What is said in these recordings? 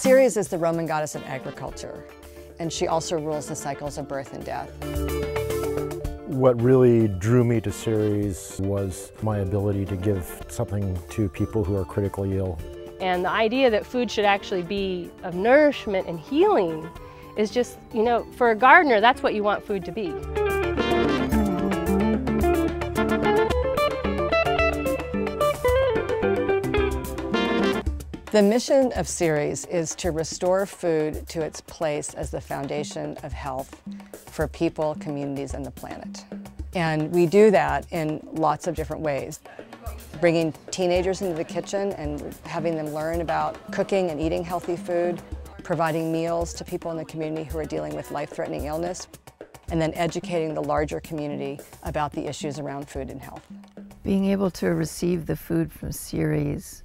Ceres is the Roman goddess of agriculture, and she also rules the cycles of birth and death. What really drew me to Ceres was my ability to give something to people who are critically ill. And the idea that food should actually be of nourishment and healing is just, you know, for a gardener, that's what you want food to be. The mission of Ceres is to restore food to its place as the foundation of health for people, communities, and the planet. And we do that in lots of different ways. Bringing teenagers into the kitchen and having them learn about cooking and eating healthy food, providing meals to people in the community who are dealing with life-threatening illness, and then educating the larger community about the issues around food and health. Being able to receive the food from Ceres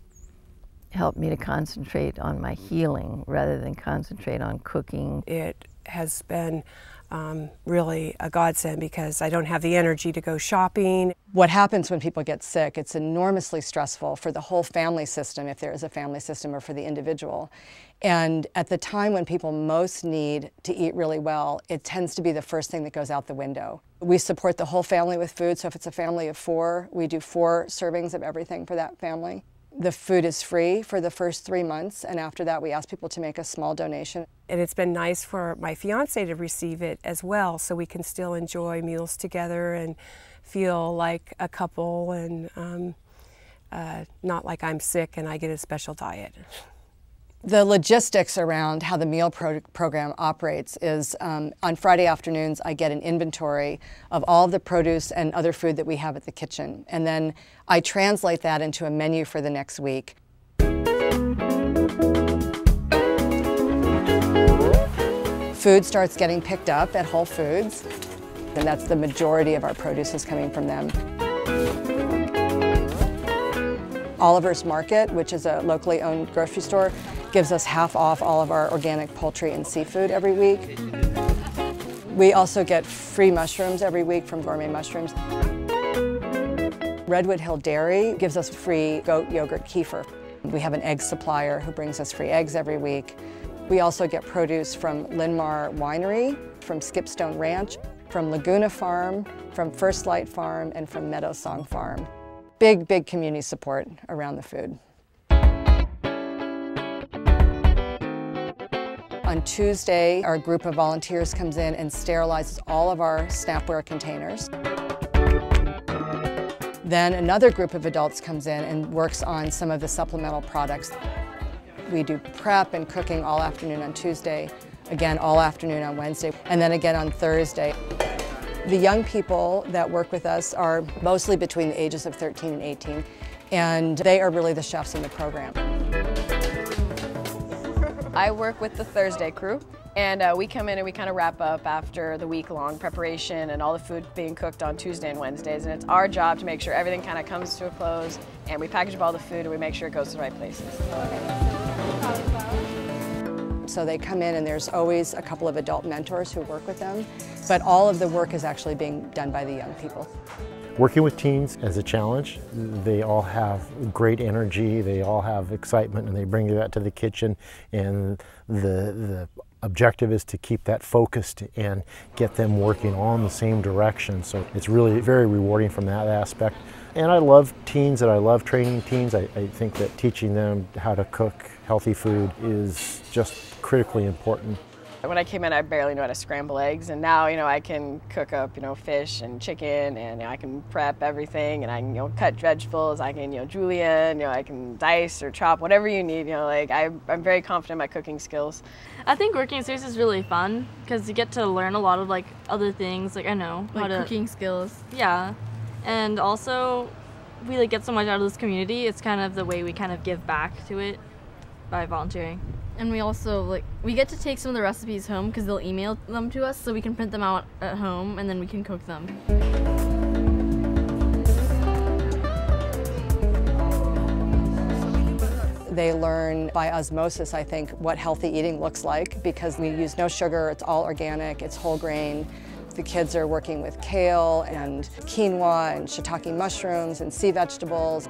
helped me to concentrate on my healing rather than concentrate on cooking. It has been really a godsend because I don't have the energy to go shopping. What happens when people get sick, it's enormously stressful for the whole family system, if there is a family system, or for the individual. And at the time when people most need to eat really well, it tends to be the first thing that goes out the window. We support the whole family with food, so if it's a family of 4, we do 4 servings of everything for that family. The food is free for the first 3 months, and after that we ask people to make a small donation. And it's been nice for my fiance to receive it as well, so we can still enjoy meals together and feel like a couple, and not like I'm sick and I get a special diet. The logistics around how the meal program operates is on Friday afternoons I get an inventory of all of the produce and other food that we have at the kitchen, and then I translate that into a menu for the next week. Food starts getting picked up at Whole Foods, and that's the majority of our produce is coming from them. Oliver's Market, which is a locally owned grocery store, gives us half off all of our organic poultry and seafood every week. We also get free mushrooms every week from Gourmet Mushrooms. Redwood Hill Dairy gives us free goat yogurt kefir. We have an egg supplier who brings us free eggs every week. We also get produce from Linmar Winery, from Skipstone Ranch, from Laguna Farm, from First Light Farm, and from Meadow Song Farm. Big, big community support around the food. On Tuesday, our group of volunteers comes in and sterilizes all of our Snapware containers. Then another group of adults comes in and works on some of the supplemental products. We do prep and cooking all afternoon on Tuesday, again all afternoon on Wednesday, and then again on Thursday. The young people that work with us are mostly between the ages of 13 and 18, and they are really the chefs in the program. I work with the Thursday crew, and we come in and we kind of wrap up after the week-long preparation and all the food being cooked on Tuesday and Wednesdays, and it's our job to make sure everything kind of comes to a close, and we package up all the food and we make sure it goes to the right places. So they come in and there's always a couple of adult mentors who work with them, but all of the work is actually being done by the young people. Working with teens is a challenge. They all have great energy, they all have excitement, and they bring that to the kitchen, and the objective is to keep that focused and get them working all in the same direction. So it's really very rewarding from that aspect. And I love teens and I love training teens. I think that teaching them how to cook healthy food is just critically important. When I came in, I barely knew how to scramble eggs, and now, I can cook up, fish and chicken, and I can prep everything, and I can, cut vegetables, I can, julienne, I can dice or chop, whatever you need, I'm very confident in my cooking skills. I think working at Ceres is really fun, because you get to learn a lot of, other things, cooking skills. Yeah, and also, we, get so much out of this community, it's kind of the way we kind of give back to it by volunteering. And we also, we get to take some of the recipes home because they'll email them to us so we can print them out at home and then we can cook them. They learn by osmosis, I think, what healthy eating looks like because we use no sugar, it's all organic, it's whole grain. The kids are working with kale and quinoa and shiitake mushrooms and sea vegetables.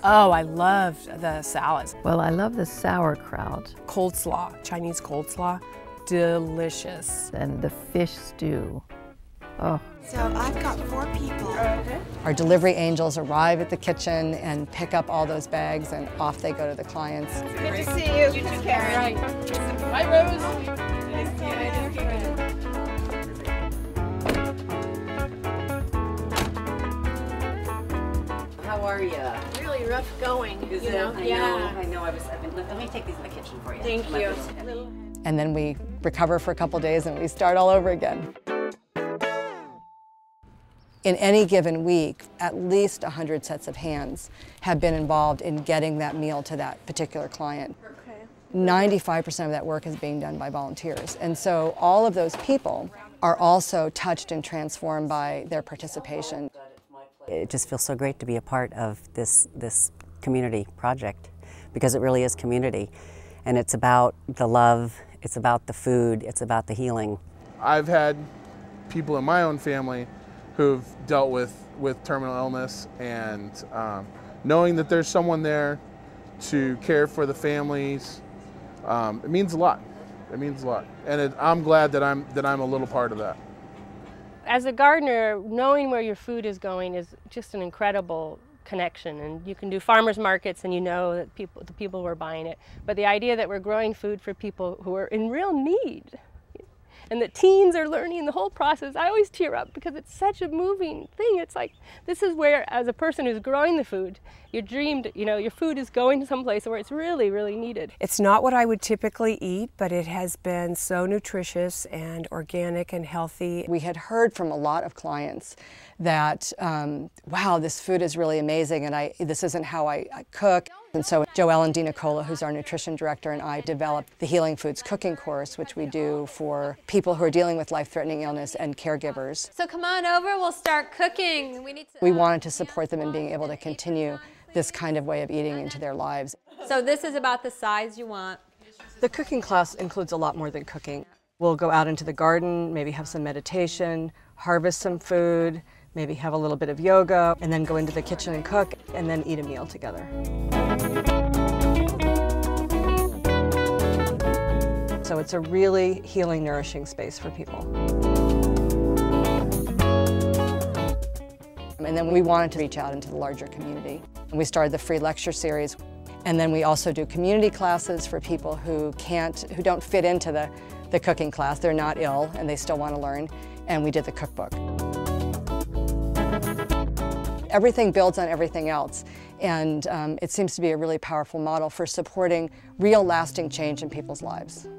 Oh, I loved the salads. Well, I love the sauerkraut. Coleslaw, Chinese coleslaw, delicious. And the fish stew. Oh. So I've got 4 people. Our delivery angels arrive at the kitchen and pick up all those bags, and off they go to the clients. Good to see you. You too, Karen. Bye, Rose. How are you? Really rough going. Is it? I know. Let me take these in the kitchen for you. Thank you. And then we recover for a couple days and we start all over again. In any given week, at least 100 sets of hands have been involved in getting that meal to that particular client. 95% of that work is being done by volunteers. And so all of those people are also touched and transformed by their participation. It just feels so great to be a part of this community project, because it really is community. And it's about the love, it's about the food, it's about the healing. I've had people in my own family who've dealt with terminal illness, and knowing that there's someone there to care for the families, it means a lot. It means a lot, and I'm glad that I'm a little part of that. As a gardener, knowing where your food is going is just an incredible connection, and you can do farmers markets and you know that the people who are buying it. But the idea that we're growing food for people who are in real need, and that teens are learning the whole process, I always tear up because it's such a moving thing. It's like, this is where, as a person who's growing the food, your food is going to someplace where it's really, really needed. It's not what I would typically eat, but it has been so nutritious and organic and healthy. We had heard from a lot of clients that, wow, this food is really amazing, and this isn't how I cook. And so Joelle and Nicola, who's our nutrition director, and I developed the Healing Foods cooking course, which we do for people who are dealing with life-threatening illness and caregivers. So come on over, we'll start cooking. We wanted to support them in being able to continue this kind of way of eating into their lives. So this is about the size you want. The cooking class includes a lot more than cooking. We'll go out into the garden, maybe have some meditation, harvest some food, maybe have a little bit of yoga, and then go into the kitchen and cook, and then eat a meal together. So it's a really healing, nourishing space for people. And then we wanted to reach out into the larger community. And we started the free lecture series. And then we also do community classes for people who don't fit into the cooking class. They're not ill and they still want to learn. And we did the cookbook. Everything builds on everything else, and it seems to be a really powerful model for supporting real lasting change in people's lives.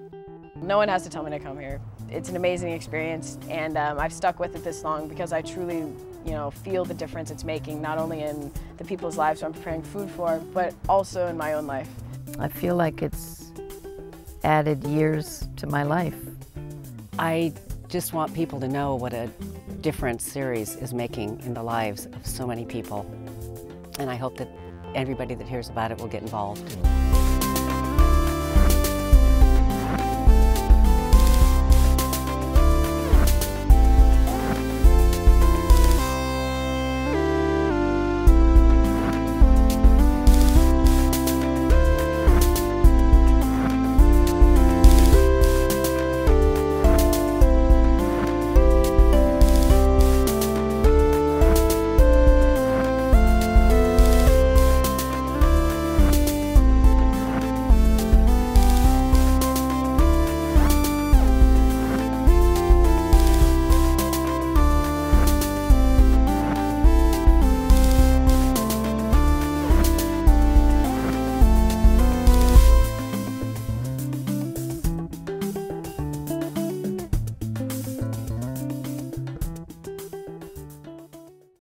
No one has to tell me to come here. It's an amazing experience, and I've stuck with it this long because I truly, feel the difference it's making, not only in the people's lives who I'm preparing food for, but also in my own life. I feel like it's added years to my life. I just want people to know what a difference Ceres is making in the lives of so many people. And I hope that everybody that hears about it will get involved.